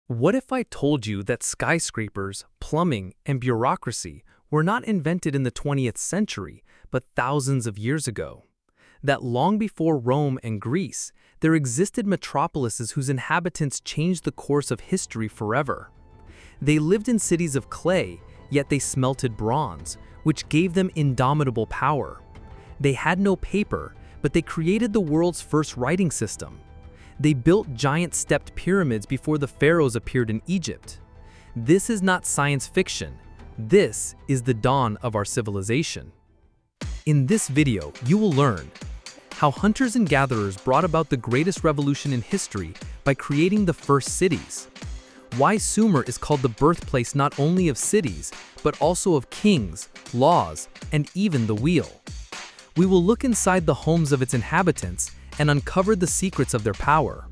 What if I told you that skyscrapers, plumbing, and bureaucracy were not invented in the 20th century, but thousands of years ago? That long before Rome and Greece, there existed metropolises whose inhabitants changed the course of history forever. They lived in cities of clay, yet they smelted bronze, which gave them indomitable power. They had no paper, but they created the world's first writing system. They built giant stepped pyramids before the pharaohs appeared in Egypt. This is not science fiction. This is the dawn of our civilization. In this video, you will learn how hunters and gatherers brought about the greatest revolution in history by creating the first cities, why Sumer is called the birthplace not only of cities, but also of kings, laws, and even the wheel. We will look inside the homes of its inhabitants and uncover the secrets of their power.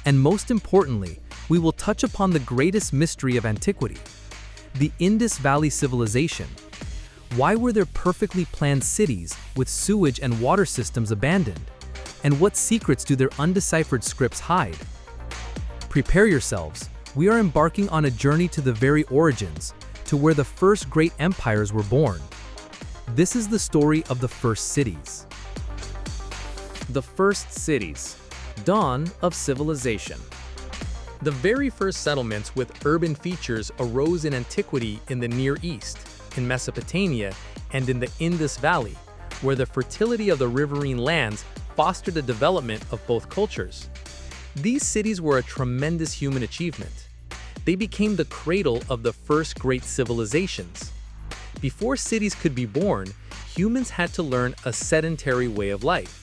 And most importantly, we will touch upon the greatest mystery of antiquity, the Indus Valley Civilization. Why were there perfectly planned cities with sewage and water systems abandoned? And what secrets do their undeciphered scripts hide? Prepare yourselves. We are embarking on a journey to the very origins, to where the first great empires were born. This is the story of the first cities. The first cities. Dawn of civilization. The very first settlements with urban features arose in antiquity in the Near East, in Mesopotamia, and in the Indus Valley, where the fertility of the riverine lands fostered the development of both cultures. These cities were a tremendous human achievement. They became the cradle of the first great civilizations. Before cities could be born, humans had to learn a sedentary way of life.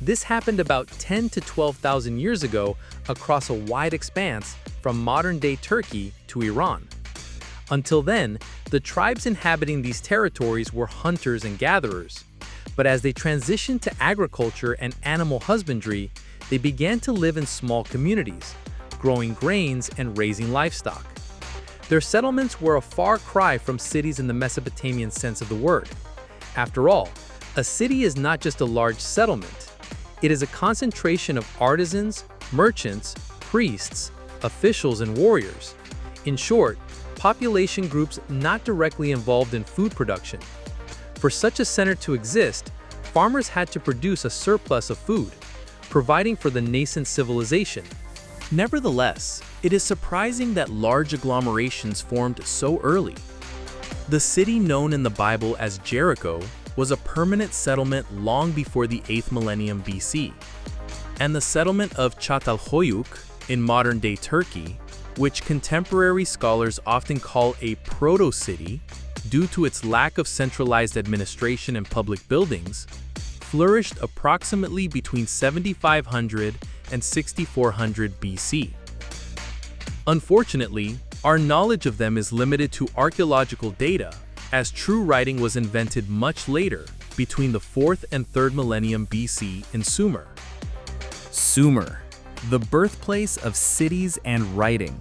This happened about 10 to 12,000 years ago across a wide expanse from modern-day Turkey to Iran. Until then, the tribes inhabiting these territories were hunters and gatherers. But as they transitioned to agriculture and animal husbandry, they began to live in small communities, growing grains and raising livestock. Their settlements were a far cry from cities in the Mesopotamian sense of the word. After all, a city is not just a large settlement. It is a concentration of artisans, merchants, priests, officials, and warriors. In short, population groups not directly involved in food production. For such a center to exist, farmers had to produce a surplus of food, providing for the nascent civilization. Nevertheless, it is surprising that large agglomerations formed so early. The city known in the Bible as Jericho was a permanent settlement long before the 8th millennium BC. And the settlement of Çatalhöyük in modern-day Turkey, which contemporary scholars often call a proto-city due to its lack of centralized administration and public buildings, flourished approximately between 7500 and 6400 BC. Unfortunately, our knowledge of them is limited to archaeological data, as true writing was invented much later, between the 4th and 3rd millennium BC in Sumer. Sumer, the birthplace of cities and writing.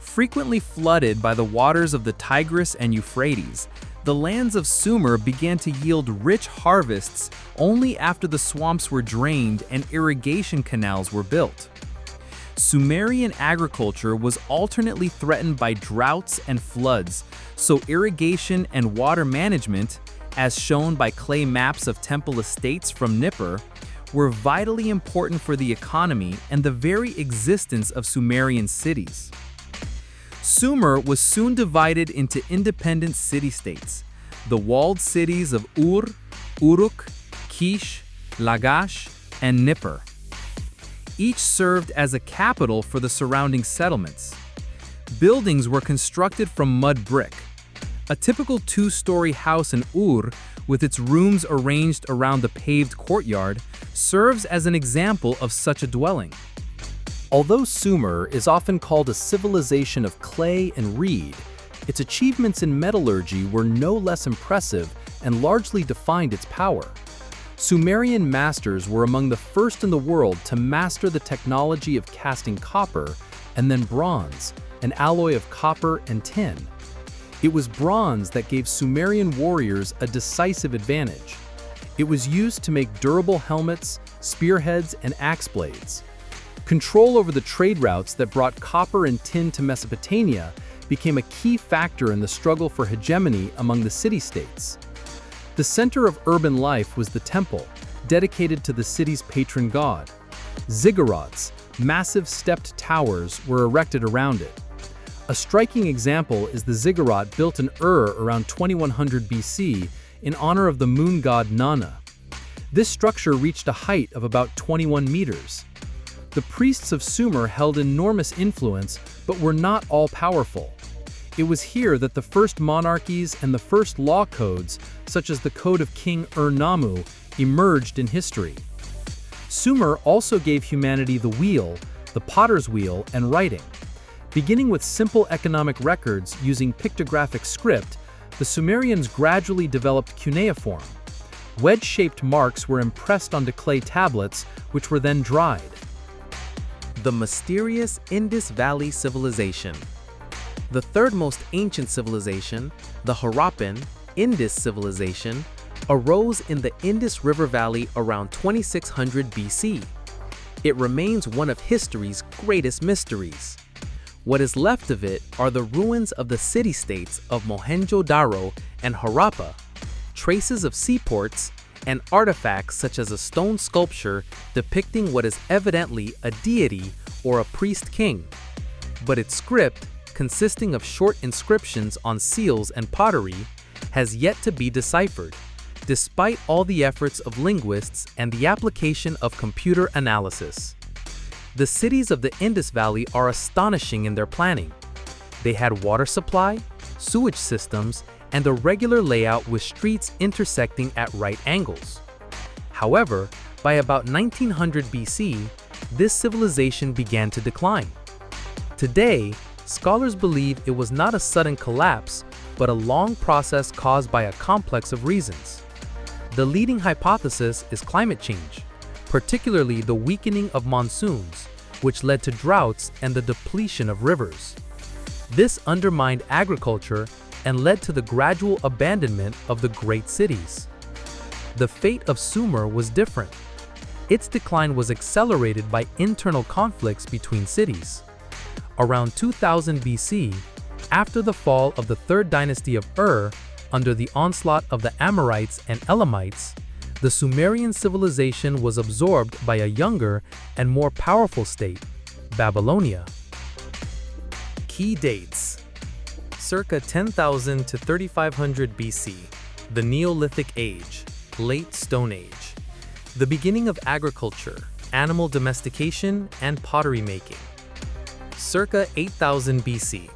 Frequently flooded by the waters of the Tigris and Euphrates, the lands of Sumer began to yield rich harvests only after the swamps were drained and irrigation canals were built. Sumerian agriculture was alternately threatened by droughts and floods, so irrigation and water management, as shown by clay maps of temple estates from Nippur, were vitally important for the economy and the very existence of Sumerian cities. Sumer was soon divided into independent city-states, the walled cities of Ur, Uruk, Kish, Lagash, and Nippur. Each served as a capital for the surrounding settlements. Buildings were constructed from mud brick. A typical two-story house in Ur, with its rooms arranged around the paved courtyard, serves as an example of such a dwelling. Although Sumer is often called a civilization of clay and reed, its achievements in metallurgy were no less impressive and largely defined its power. Sumerian masters were among the first in the world to master the technology of casting copper and then bronze, an alloy of copper and tin. It was bronze that gave Sumerian warriors a decisive advantage. It was used to make durable helmets, spearheads, and axe blades. Control over the trade routes that brought copper and tin to Mesopotamia became a key factor in the struggle for hegemony among the city-states. The center of urban life was the temple, dedicated to the city's patron god. Ziggurats, massive stepped towers, were erected around it. A striking example is the ziggurat built in around 2100 BC in honor of the moon god Nana. This structure reached a height of about 21 meters. The priests of Sumer held enormous influence, but were not all-powerful. It was here that the first monarchies and the first law codes, such as the Code of King Namu, emerged in history. Sumer also gave humanity the wheel, the potter's wheel, and writing. Beginning with simple economic records using pictographic script, the Sumerians gradually developed cuneiform. Wedge-shaped marks were impressed onto clay tablets, which were then dried. The mysterious Indus Valley Civilization. The third most ancient civilization, the Harappan Indus Civilization, arose in the Indus River Valley around 2600 BC. It remains one of history's greatest mysteries. What is left of it are the ruins of the city-states of Mohenjo-Daro and Harappa, traces of seaports, and artifacts such as a stone sculpture depicting what is evidently a deity or a priest-king. But its script, consisting of short inscriptions on seals and pottery, has yet to be deciphered, despite all the efforts of linguists and the application of computer analysis. The cities of the Indus Valley are astonishing in their planning. They had water supply, sewage systems, and a regular layout with streets intersecting at right angles. However, by about 1900 BC, this civilization began to decline. Today, scholars believe it was not a sudden collapse, but a long process caused by a complex of reasons. The leading hypothesis is climate change, particularly the weakening of monsoons, which led to droughts and the depletion of rivers. This undermined agriculture and led to the gradual abandonment of the great cities. The fate of Sumer was different. Its decline was accelerated by internal conflicts between cities. Around 2000 BC, after the fall of the third dynasty of under the onslaught of the Amorites and Elamites, the Sumerian civilization was absorbed by a younger and more powerful state, Babylonia. Key dates: circa 10,000 to 3500 BC, the Neolithic Age, Late Stone Age, the beginning of agriculture, animal domestication, and pottery making. Circa 8000 BC,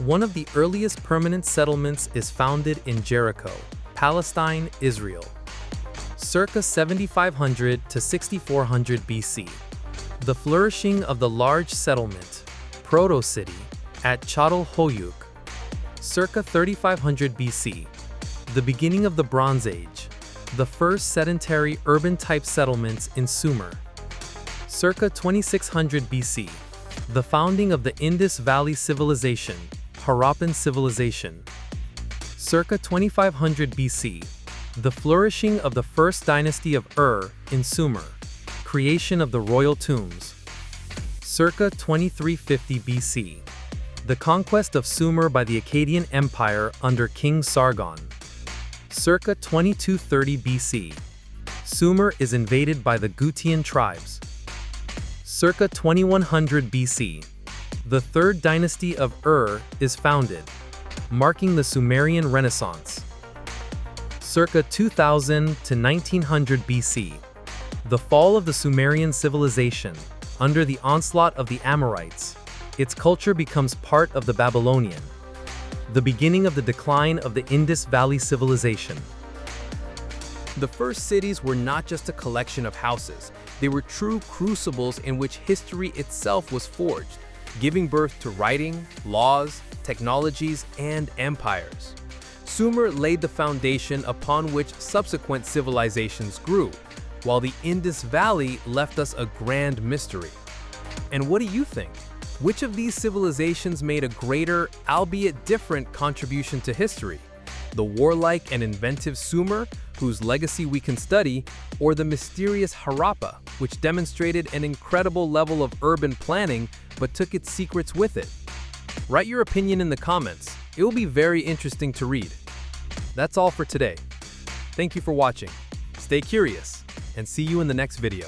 one of the earliest permanent settlements is founded in Jericho, Palestine, Israel. Circa 7500 to 6400 BC, the flourishing of the large settlement, proto-city, at Cradle. Circa 3500 BC, the beginning of the Bronze Age, the first sedentary urban-type settlements in Sumer. Circa 2600 BC, the founding of the Indus Valley Civilization, Harappan Civilization. Circa 2500 BC, the flourishing of the first dynasty of in Sumer, creation of the royal tombs. Circa 2350 BC, the conquest of Sumer by the Akkadian Empire under King Sargon. Circa 2230 BC, Sumer is invaded by the Gutian tribes. Circa 2100 BC, the third dynasty of is founded, marking the Sumerian Renaissance. Circa 2000 to 1900 BC, the fall of the Sumerian civilization under the onslaught of the Amorites. Its culture becomes part of the Babylonian. The beginning of the decline of the Indus Valley Civilization. The first cities were not just a collection of houses, they were true crucibles in which history itself was forged, giving birth to writing, laws, technologies, and empires. Sumer laid the foundation upon which subsequent civilizations grew, while the Indus Valley left us a grand mystery. And what do you think? Which of these civilizations made a greater, albeit different, contribution to history? The warlike and inventive Sumer, whose legacy we can study, or the mysterious Harappa, which demonstrated an incredible level of urban planning but took its secrets with it? Write your opinion in the comments. It will be very interesting to read. That's all for today. Thank you for watching. Stay curious, and see you in the next video.